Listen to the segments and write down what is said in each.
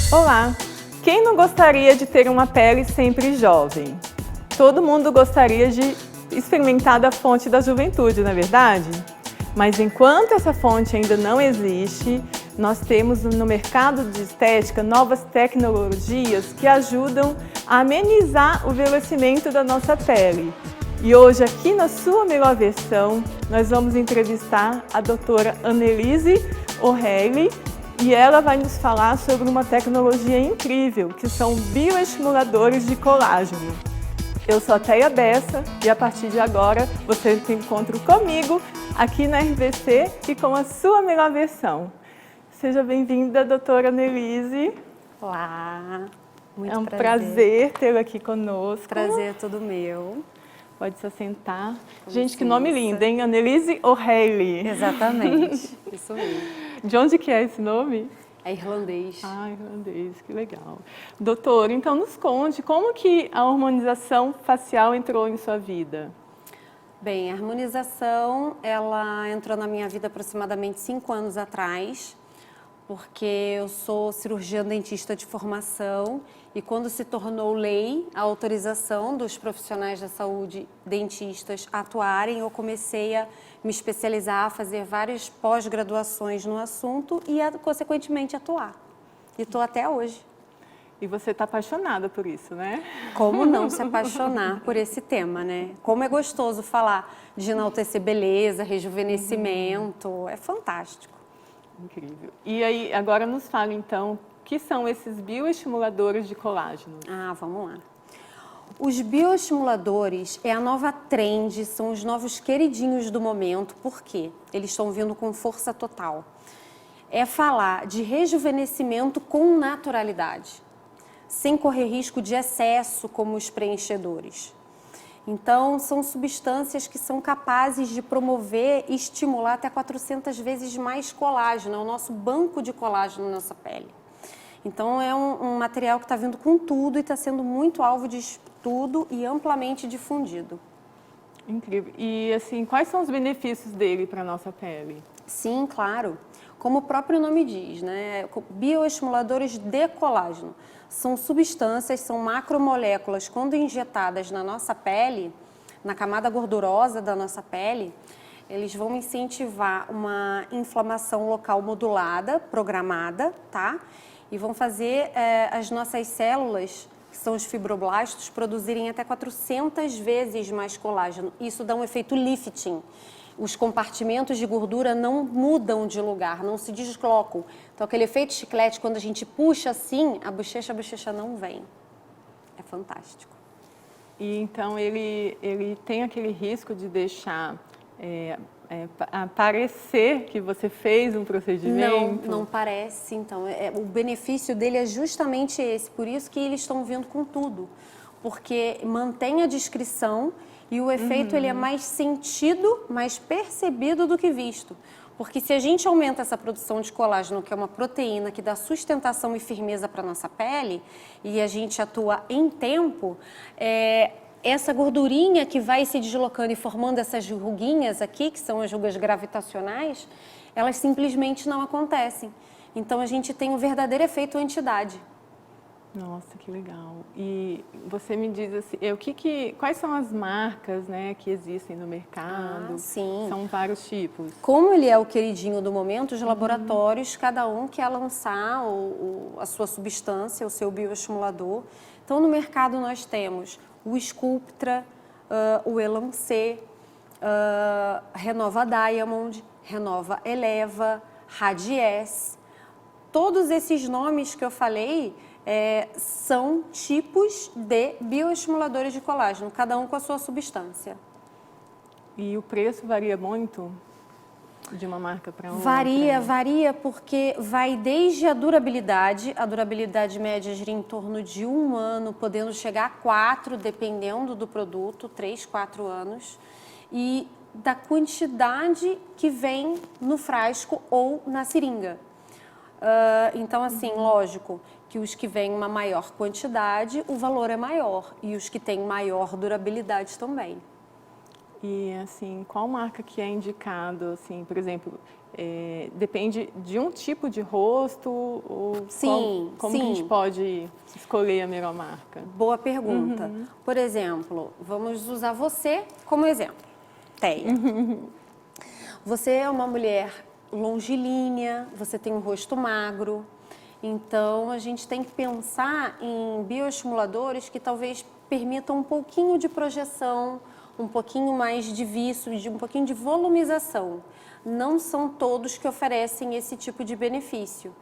Olá! Quem não gostaria de ter uma pele sempre jovem? Todo mundo gostaria de experimentar da fonte da juventude, não é verdade? Mas enquanto essa fonte ainda não existe, nós temos no mercado de estética novas tecnologias que ajudam a amenizar o envelhecimento da nossa pele. E hoje, aqui na sua melhor versão, nós vamos entrevistar a doutora Annelise O'Reilly, e ela vai nos falar sobre uma tecnologia incrível, que são bioestimuladores de colágeno. Eu sou a Teia Bessa e a partir de agora você tem encontro comigo aqui na RVC e com a sua melhor versão. Seja bem-vinda, doutora Annelise. Olá, muito É um prazer tê-la aqui conosco. Prazer é todo meu. Pode se assentar. Gente, que nome lindo, hein? Annelise O'Reilly. Exatamente, isso mesmo. De onde que é esse nome? É irlandês. Ah, irlandês, que legal. Doutor, então nos conte, como que a harmonização facial entrou em sua vida? Bem, a harmonização, ela entrou na minha vida aproximadamente 5 anos atrás, porque eu sou cirurgiã dentista de formação e quando se tornou lei a autorização dos profissionais da saúde dentistas atuarem, eu comecei a me especializar, a fazer várias pós-graduações no assunto e, consequentemente, atuar. E estou até hoje. E você está apaixonada por isso, né? Como não se apaixonar por esse tema, né? Como é gostoso falar de enaltecer beleza, rejuvenescimento, é fantástico. Incrível. E aí, agora nos fala então, o que são esses bioestimuladores de colágeno? Ah, vamos lá. Os bioestimuladores é a nova trend, são os novos queridinhos do momento, porque eles estão vindo com força total. É falar de rejuvenescimento com naturalidade, sem correr risco de excesso como os preenchedores. Então, são substâncias que são capazes de promover e estimular até 400 vezes mais colágeno, é o nosso banco de colágeno na nossa pele. Então, é um material que está vindo com tudo e está sendo muito alvo de estudo e amplamente difundido. Incrível. E assim, quais são os benefícios dele para a nossa pele? Sim, claro. Como o próprio nome diz, né? Bioestimuladores de colágeno. São substâncias, são macromoléculas, quando injetadas na nossa pele, na camada gordurosa da nossa pele, eles vão incentivar uma inflamação local modulada, programada, tá? E vão fazer as nossas células, que são os fibroblastos, produzirem até 400 vezes mais colágeno. Isso dá um efeito lifting. Os compartimentos de gordura não mudam de lugar, não se deslocam. Então, aquele efeito chiclete, quando a gente puxa assim, a bochecha não vem. É fantástico. E então ele tem aquele risco de deixar parecer que você fez um procedimento? Não parece. Então, o benefício dele é justamente esse. Por isso que eles estão vindo com tudo. Porque mantém a discrição e o efeito ele é mais sentido, mais percebido do que visto. Porque se a gente aumenta essa produção de colágeno, que é uma proteína que dá sustentação e firmeza para a nossa pele, e a gente atua em tempo, essa gordurinha que vai se deslocando e formando essas ruguinhas aqui, que são as rugas gravitacionais, elas simplesmente não acontecem. Então a gente tem um verdadeiro efeito anti-idade. Nossa, que legal. E você me diz assim, quais são as marcas, né, que existem no mercado? Ah, sim. São vários tipos. Como ele é o queridinho do momento, os laboratórios, cada um quer lançar a sua substância, o seu bioestimulador. Então, no mercado nós temos o Sculptra, o Elancê, Renova Diamond, Renova Eleva, Radiesse. Todos esses nomes que eu falei são tipos de bioestimuladores de colágeno, cada um com a sua substância. E o preço varia muito de uma marca para outra? Varia porque vai desde a durabilidade média gira em torno de 1 ano, podendo chegar a 4, dependendo do produto, 3, 4 anos, e da quantidade que vem no frasco ou na seringa. Então, assim, lógico que os que vêm uma maior quantidade, o valor é maior, e os que têm maior durabilidade também. E, assim, qual marca que é indicado, assim, por exemplo, depende de um tipo de rosto? Ou Sim, como sim. que a gente pode escolher a melhor marca? Boa pergunta. Por exemplo, vamos usar você como exemplo. Teia. Você é uma mulher longilínea, você tem um rosto magro, então a gente tem que pensar em bioestimuladores que talvez permitam um pouquinho de projeção, um pouquinho mais de viço, um pouquinho de volumização. Não são todos que oferecem esse tipo de benefício.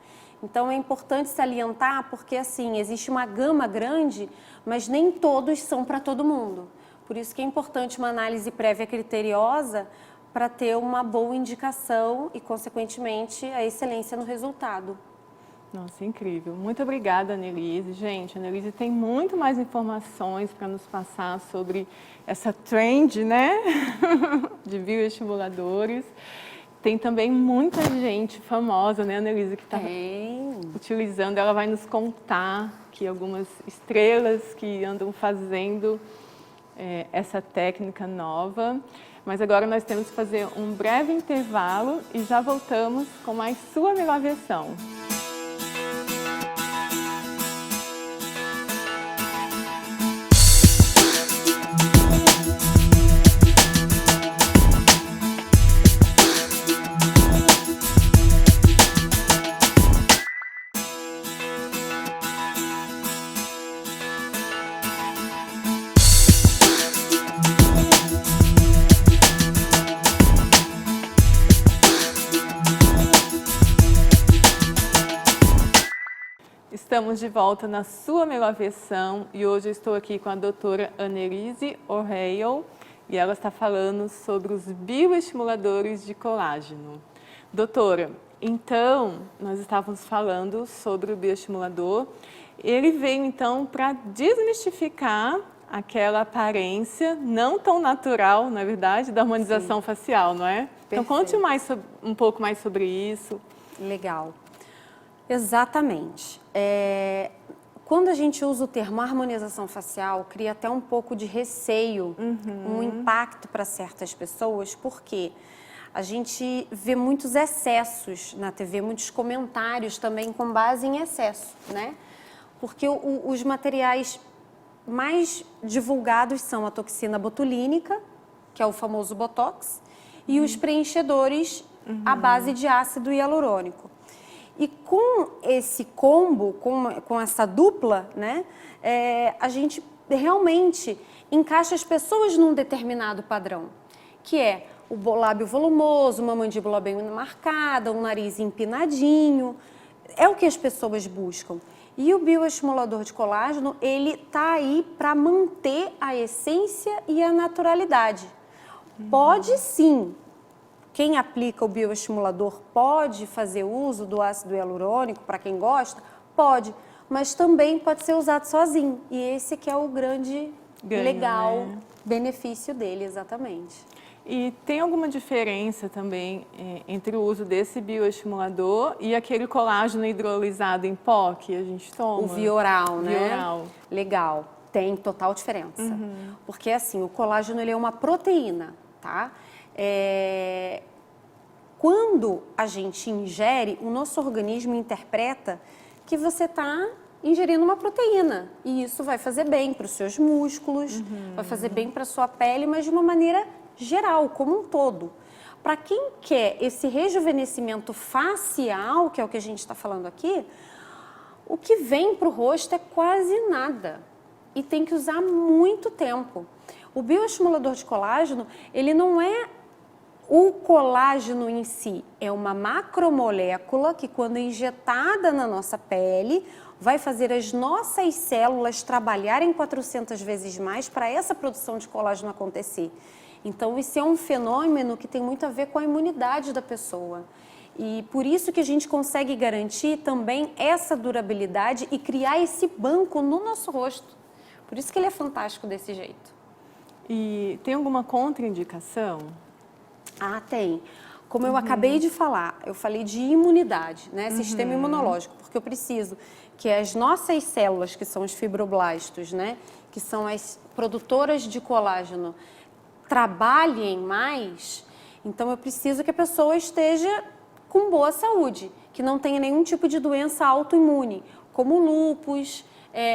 Então é importante salientar porque assim, existe uma gama grande, mas nem todos são para todo mundo. Por isso que é importante uma análise prévia criteriosa para ter uma boa indicação e, consequentemente, a excelência no resultado. Nossa, incrível. Muito obrigada, Annelise. Gente, a Annelise tem muito mais informações para nos passar sobre essa trend, né, de bioestimuladores. Tem também muita gente famosa, né, Annelise, que está utilizando. Ela vai nos contar que algumas estrelas que andam fazendo essa técnica nova. Mas agora nós temos que fazer um breve intervalo e já voltamos com mais Sua Melhor Versão. Estamos de volta na Sua Melhor Versão e hoje eu estou aqui com a doutora Annelise O'Hale e ela está falando sobre os bioestimuladores de colágeno. Doutora, então nós estávamos falando sobre o bioestimulador. Ele veio então para desmistificar aquela aparência não tão natural, na verdade, da harmonização facial, não é? Então conte um pouco mais sobre isso. Legal. Exatamente. Quando a gente usa o termo harmonização facial, cria até um pouco de receio, um impacto para certas pessoas, porque a gente vê muitos excessos na TV, muitos comentários também com base em excesso, né? Porque os materiais mais divulgados são a toxina botulínica, que é o famoso Botox, e os preenchedores à base de ácido hialurônico. E com esse combo, com essa dupla, né, a gente realmente encaixa as pessoas num determinado padrão, que é o lábio volumoso, uma mandíbula bem marcada, um nariz empinadinho, é o que as pessoas buscam. E o bioestimulador de colágeno, ele tá aí para manter a essência e a naturalidade. Pode sim. Quem aplica o bioestimulador pode fazer uso do ácido hialurônico, para quem gosta? Pode, mas também pode ser usado sozinho. E esse que é o grande legal benefício dele, exatamente. E tem alguma diferença também entre o uso desse bioestimulador e aquele colágeno hidrolisado em pó que a gente toma? O Vioral, né? Vioral. Legal, tem total diferença. Porque assim, o colágeno ele é uma proteína, tá? Quando a gente ingere, o nosso organismo interpreta que você está ingerindo uma proteína. E isso vai fazer bem para os seus músculos, vai fazer bem para a sua pele, mas de uma maneira geral, como um todo. Para quem quer esse rejuvenescimento facial, que é o que a gente está falando aqui, o que vem para o rosto é quase nada. E tem que usar muito tempo. O bioestimulador de colágeno, ele não é o colágeno em si, é uma macromolécula que, quando injetada na nossa pele, vai fazer as nossas células trabalharem 400 vezes mais para essa produção de colágeno acontecer. Então, isso é um fenômeno que tem muito a ver com a imunidade da pessoa. E por isso que a gente consegue garantir também essa durabilidade e criar esse banco no nosso rosto. Por isso que ele é fantástico desse jeito. E tem alguma contraindicação? Ah, tem. Como eu acabei de falar, eu falei de imunidade, né? Sistema imunológico, porque eu preciso que as nossas células, que são os fibroblastos, né? Que são as produtoras de colágeno, trabalhem mais, então eu preciso que a pessoa esteja com boa saúde, que não tenha nenhum tipo de doença autoimune, como lúpus,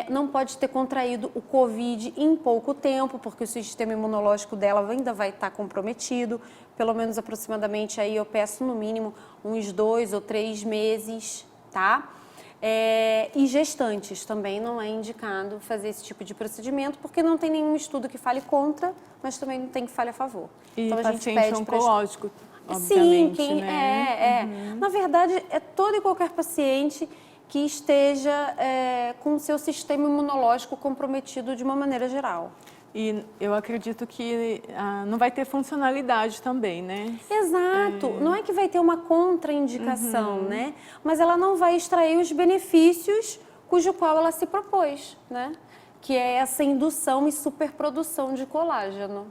não pode ter contraído o Covid em pouco tempo, porque o sistema imunológico dela ainda vai estar comprometido, pelo menos aproximadamente aí eu peço no mínimo uns 2 ou 3 meses, tá? E gestantes também não é indicado fazer esse tipo de procedimento, porque não tem nenhum estudo que fale contra, mas também não tem que fale a favor. E então a gente paciente pede oncológico, sim, obviamente, né? Na verdade, é todo e qualquer paciente que esteja com o seu sistema imunológico comprometido de uma maneira geral. E eu acredito que não vai ter funcionalidade também, né? Exato. Não é que vai ter uma contraindicação, né? Mas ela não vai extrair os benefícios cujo qual ela se propôs, né? Que é essa indução e superprodução de colágeno.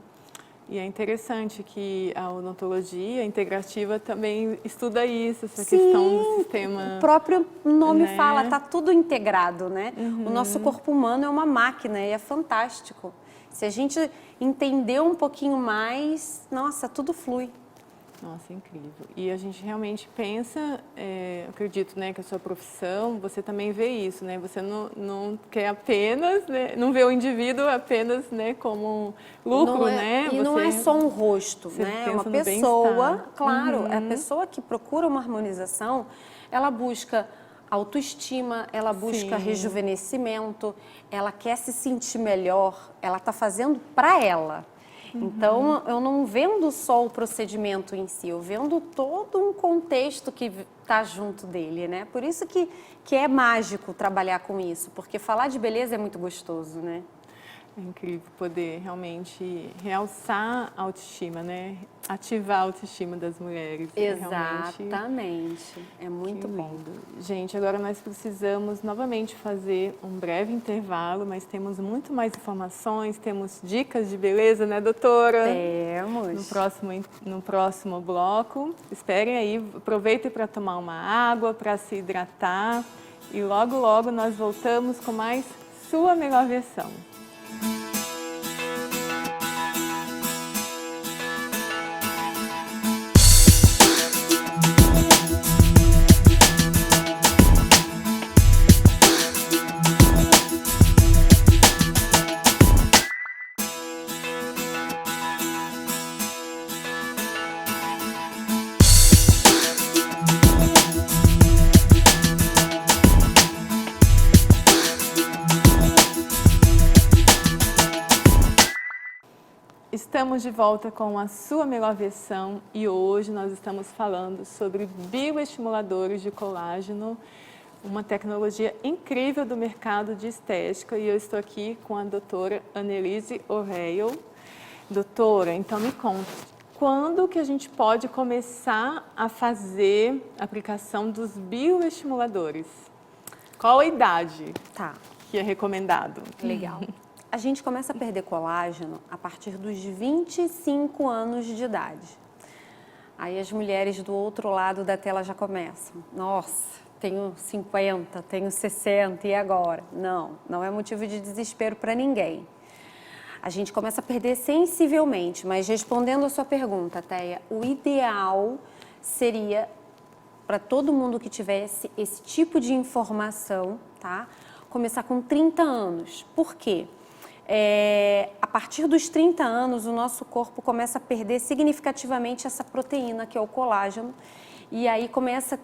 E é interessante que a odontologia integrativa também estuda isso, essa questão do sistema. O próprio nome né? fala, tá tudo integrado, né? O nosso corpo humano é uma máquina e é fantástico. Se a gente entender um pouquinho mais, nossa, tudo flui. Nossa, incrível. E a gente realmente pensa, acredito, né, que a sua profissão, você também vê isso, né? Você não quer apenas, né, não vê o indivíduo apenas, né, como lucro, né? E não é só um rosto, né? É uma pessoa, claro, é a pessoa que procura uma harmonização, ela busca autoestima, ela busca rejuvenescimento, ela quer se sentir melhor, ela está fazendo para ela. Então, eu não vendo só o procedimento em si, eu vendo todo um contexto que está junto dele, né? Por isso que é mágico trabalhar com isso, porque falar de beleza é muito gostoso, né? É incrível poder realmente realçar a autoestima, né? Ativar a autoestima das mulheres. Exatamente. É muito bom. Gente, agora nós precisamos novamente fazer um breve intervalo, mas temos muito mais informações, temos dicas de beleza, né, doutora? Temos. No próximo bloco. Esperem aí, aproveitem para tomar uma água, para se hidratar e logo, logo nós voltamos com mais Sua Melhor Versão. Estamos de volta com a Sua Melhor Versão e hoje nós estamos falando sobre bioestimuladores de colágeno, uma tecnologia incrível do mercado de estética, e eu estou aqui com a doutora Annelise O'Reilly. Doutora, então me conta, quando que a gente pode começar a fazer a aplicação dos bioestimuladores? Qual a idade que é recomendado? Legal. A gente começa a perder colágeno a partir dos 25 anos de idade. Aí as mulheres do outro lado da tela já começam. Nossa, tenho 50, tenho 60 e agora? Não é motivo de desespero para ninguém. A gente começa a perder sensivelmente, mas respondendo a sua pergunta, Teia, o ideal seria para todo mundo que tivesse esse tipo de informação, tá? Começar com 30 anos. Por quê? A partir dos 30 anos, o nosso corpo começa a perder significativamente essa proteína, que é o colágeno, e aí começa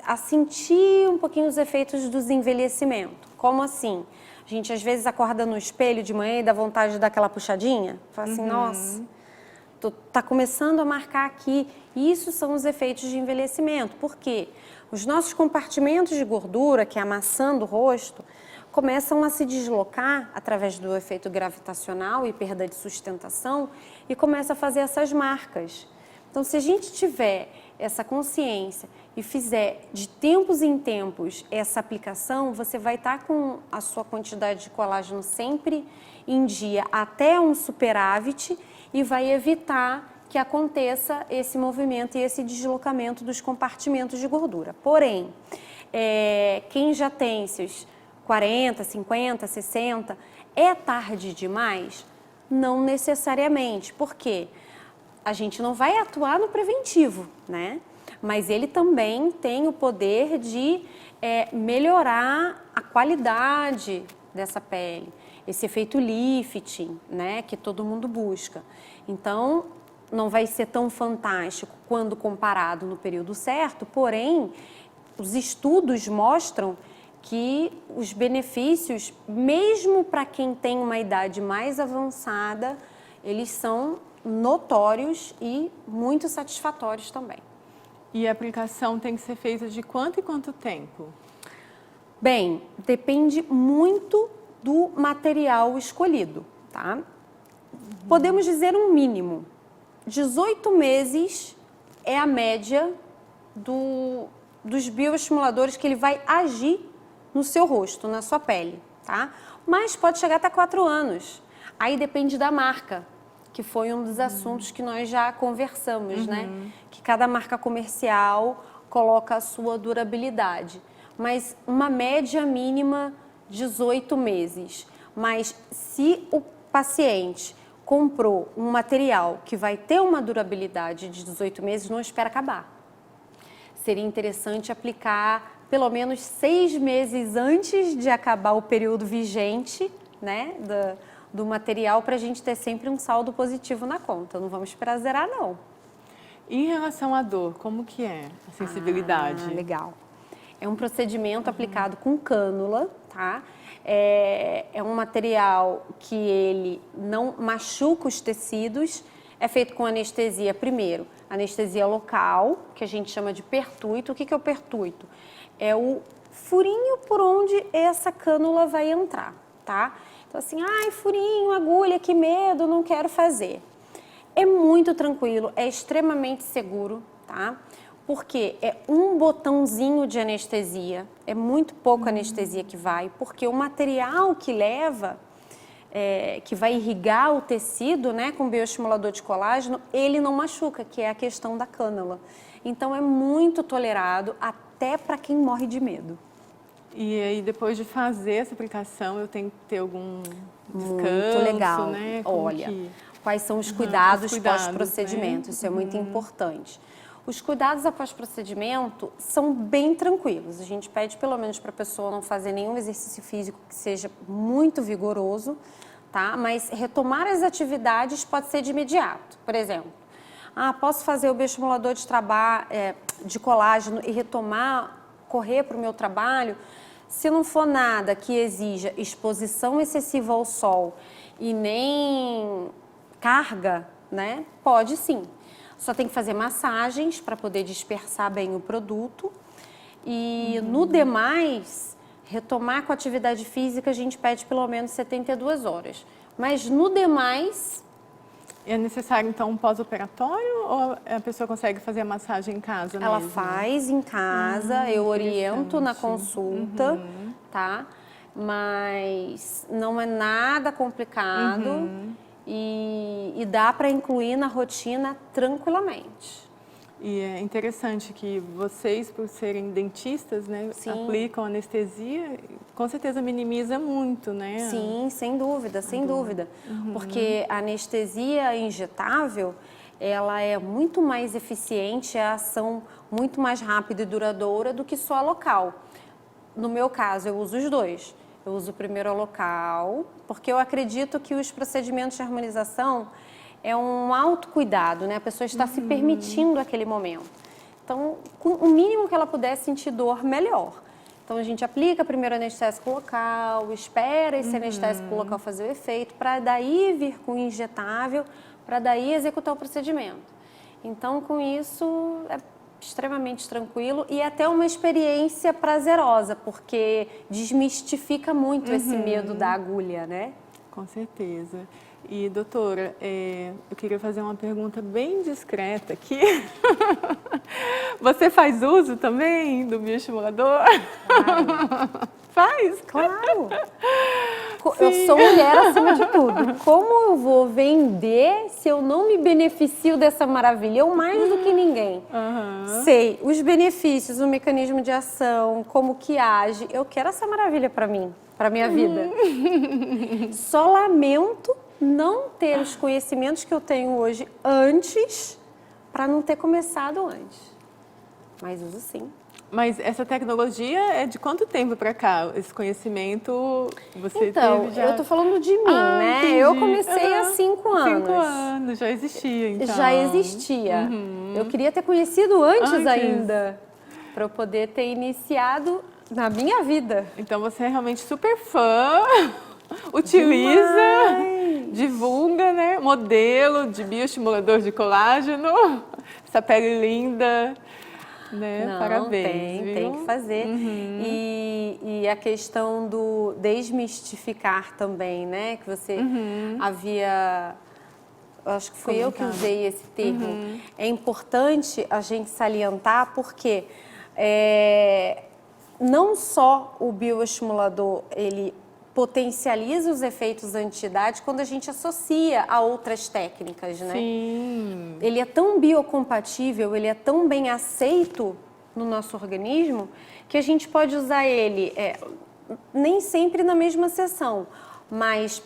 a sentir um pouquinho os efeitos do envelhecimento. Como assim? A gente às vezes acorda no espelho de manhã e dá vontade de dar aquela puxadinha, fala assim, nossa, tá começando a marcar aqui. Isso são os efeitos de envelhecimento. Por quê? Os nossos compartimentos de gordura, que é amassando o rosto, começam a se deslocar através do efeito gravitacional e perda de sustentação e começa a fazer essas marcas. Então, se a gente tiver essa consciência e fizer de tempos em tempos essa aplicação, você vai estar com a sua quantidade de colágeno sempre em dia até um superávit e vai evitar que aconteça esse movimento e esse deslocamento dos compartimentos de gordura. Porém, quem já tem seus 40, 50, 60, é tarde demais? Não necessariamente. Por quê? A gente não vai atuar no preventivo, né? Mas ele também tem o poder de melhorar a qualidade dessa pele, esse efeito lifting, né, que todo mundo busca. Então, não vai ser tão fantástico quando comparado no período certo, porém, os estudos mostram que os benefícios, mesmo para quem tem uma idade mais avançada, eles são notórios e muito satisfatórios também. E a aplicação tem que ser feita de quanto em quanto tempo? Bem, depende muito do material escolhido, tá? Podemos dizer um mínimo. 18 meses é a média dos bioestimuladores que ele vai agir no seu rosto, na sua pele, tá? Mas pode chegar até 4 anos. Aí depende da marca, que foi um dos assuntos que nós já conversamos, né? Que cada marca comercial coloca a sua durabilidade. Mas uma média mínima, 18 meses. Mas se o paciente comprou um material que vai ter uma durabilidade de 18 meses, não espera acabar. Seria interessante aplicar pelo menos 6 meses antes de acabar o período vigente, né, do material, para a gente ter sempre um saldo positivo na conta. Não vamos esperar zerar, não. E em relação à dor, como que é a sensibilidade? Legal. É um procedimento aplicado com cânula, tá? É um material que ele não machuca os tecidos, é feito com anestesia primeiro. Anestesia local, que a gente chama de pertuito. O que é o pertuito? É o furinho por onde essa cânula vai entrar, tá? Então assim, ai, furinho, agulha, que medo, não quero fazer. É muito tranquilo, é extremamente seguro, tá? Porque é um botãozinho de anestesia, é muito pouca anestesia que vai, porque o material que leva, que vai irrigar o tecido, né, com bioestimulador de colágeno, ele não machuca, que é a questão da cânula. Então é muito tolerado, até para quem morre de medo. E aí, depois de fazer essa aplicação, eu tenho que ter algum descanso, muito legal. Né? Olha, quais são os cuidados cuidados, pós-procedimento, né? Isso é muito importante. Os cuidados após procedimento são bem tranquilos. A gente pede pelo menos para a pessoa não fazer nenhum exercício físico que seja muito vigoroso, tá? Mas retomar as atividades pode ser de imediato. Por exemplo, posso fazer o bioestimulador de colágeno e correr para o meu trabalho? Se não for nada que exija exposição excessiva ao sol e nem carga, né? Pode sim. Só tem que fazer massagens para poder dispersar bem o produto. E no demais, retomar com atividade física, a gente pede pelo menos 72 horas. Mas no demais... É necessário, então, um pós-operatório ou a pessoa consegue fazer a massagem em casa mesmo? Ela faz em casa, eu oriento na consulta, tá? Mas não é nada complicado. E dá para incluir na rotina tranquilamente. E é interessante que vocês, por serem dentistas, né, aplicam anestesia, com certeza minimiza muito, né? Sim, sem dúvida, sem dúvida. Porque a anestesia injetável, ela é muito mais eficiente, a ação muito mais rápida e duradoura do que só a local. No meu caso, eu uso os dois. Eu uso primeiro a local, porque eu acredito que os procedimentos de harmonização é um autocuidado, né? A pessoa está se permitindo aquele momento. Então, com o mínimo que ela puder sentir dor, melhor. Então, a gente aplica primeiro anestésico local, espera esse anestésico local fazer o efeito, para daí vir com o injetável, para daí executar o procedimento. Então, com isso, é extremamente tranquilo e até uma experiência prazerosa, porque desmistifica muito esse medo da agulha, né? Com certeza. E, doutora, eu queria fazer uma pergunta bem discreta aqui. Você faz uso também do bioestimulador? Claro. Faz? Claro! Eu sou mulher acima de tudo. Como eu vou vender se eu não me beneficio dessa maravilha? Eu mais do que ninguém. Sei os benefícios, o mecanismo de ação, como que age. Eu quero essa maravilha para mim, para minha vida. Só lamento não ter os conhecimentos que eu tenho hoje antes, para não ter começado antes. Mas uso sim. Mas essa tecnologia é de quanto tempo para cá? Esse conhecimento você então, teve já? eu tô falando de mim, né? Entendi. Eu comecei há 5 anos. 5 anos, já existia, então. Já existia. Eu queria ter conhecido antes ainda, para eu poder ter iniciado na minha vida. Então você é realmente super fã, utiliza, divulga, né? Modelo de bioestimulador de colágeno, essa pele linda. Né? Não, parabéns, tem que fazer. E a questão do desmistificar também, né? Que você havia... Acho que fui eu que usei esse termo. É importante a gente salientar porque não só o bioestimulador, ele potencializa os efeitos anti-idade quando a gente associa a outras técnicas, né? Sim. Ele é tão biocompatível, ele é tão bem aceito no nosso organismo que a gente pode usar ele nem sempre na mesma sessão, mas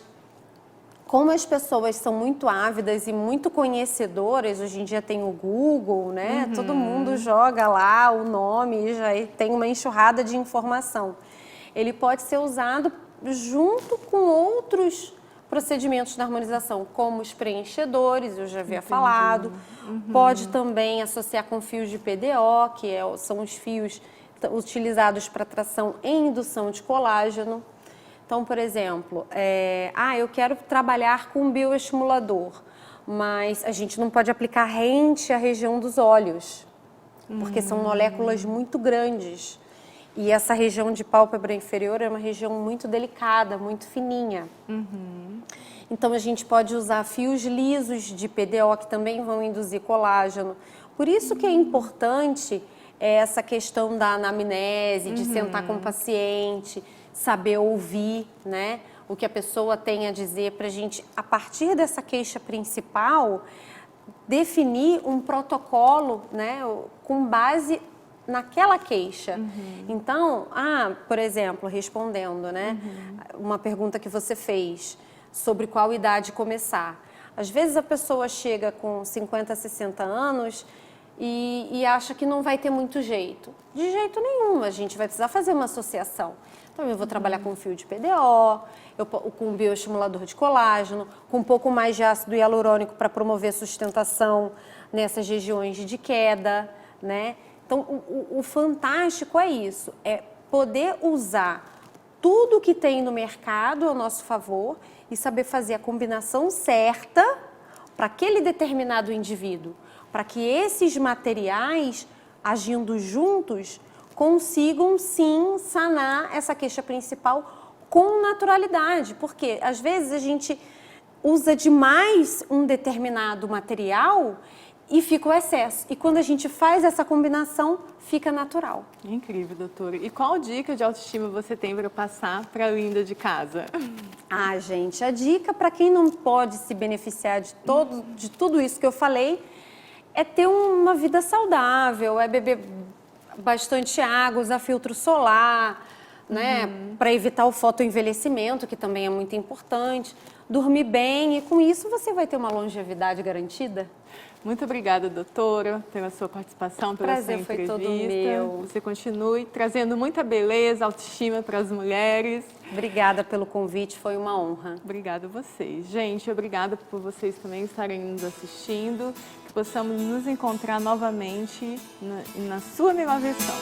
como as pessoas são muito ávidas e muito conhecedoras, hoje em dia tem o Google, né? Todo mundo joga lá o nome e já tem uma enxurrada de informação. Ele pode ser usado junto com outros procedimentos de harmonização, como os preenchedores, eu já havia falado. Pode também associar com fios de PDO, que são os fios utilizados para tração e indução de colágeno. Então, por exemplo, eu quero trabalhar com um bioestimulador, mas a gente não pode aplicar rente à região dos olhos, porque são moléculas muito grandes. E essa região de pálpebra inferior é uma região muito delicada, muito fininha. Então, a gente pode usar fios lisos de PDO, que também vão induzir colágeno. Por isso que é importante essa questão da anamnese, de sentar com o paciente, saber ouvir, né, o que a pessoa tem a dizer para a gente, a partir dessa queixa principal, definir um protocolo, né, com base naquela queixa. Então, por exemplo, respondendo, né, uma pergunta que você fez sobre qual idade começar. Às vezes a pessoa chega com 50, 60 anos e acha que não vai ter muito jeito. De jeito nenhum, a gente vai precisar fazer uma associação. Então, eu vou trabalhar com fio de PDO, com bioestimulador de colágeno, com um pouco mais de ácido hialurônico para promover sustentação nessas regiões de queda, né? Então, o fantástico é isso, é poder usar tudo que tem no mercado ao nosso favor e saber fazer a combinação certa para aquele determinado indivíduo, para que esses materiais, agindo juntos, consigam sim sanar essa queixa principal com naturalidade, porque às vezes a gente usa demais um determinado material e fica o excesso. E quando a gente faz essa combinação, fica natural. Incrível, doutora. E qual dica de autoestima você tem para passar para a Linda de casa? Gente, a dica para quem não pode se beneficiar de tudo isso que eu falei é ter uma vida saudável, é beber bastante água, usar filtro solar, né, para evitar o fotoenvelhecimento, que também é muito importante, dormir bem e com isso você vai ter uma longevidade garantida. Muito obrigada, doutora, pela sua participação, pela sua entrevista. Prazer foi todo meu. Você continue trazendo muita beleza, autoestima para as mulheres. Obrigada pelo convite, foi uma honra. Obrigada a vocês. Gente, obrigada por vocês também estarem nos assistindo, que possamos nos encontrar novamente na sua melhor versão.